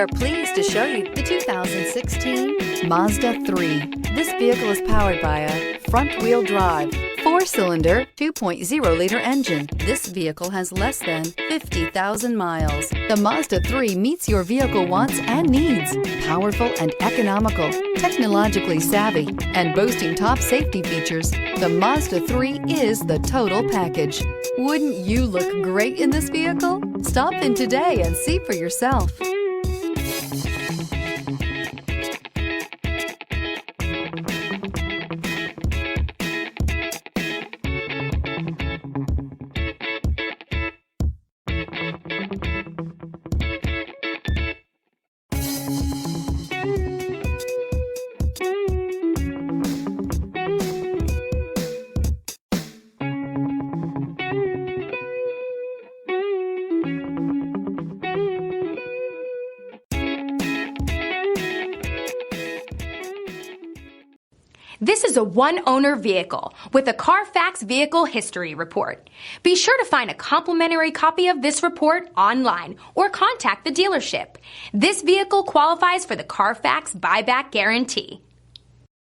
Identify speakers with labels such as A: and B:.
A: are pleased to show you the 2016 Mazda 3. This vehicle is powered by a front-wheel drive, 4-cylinder, 2.0-liter engine. This vehicle has less than 50,000 miles. The Mazda 3 meets your vehicle wants and needs. Powerful and economical, technologically savvy, and boasting top safety features, the Mazda 3 is the total package. Wouldn't you look great in this vehicle? Stop in today and see for yourself.
B: This is a one-owner vehicle with a Carfax Vehicle History Report. Be sure to find a complimentary copy of this report online or contact the dealership. This vehicle qualifies for the Carfax Buyback Guarantee.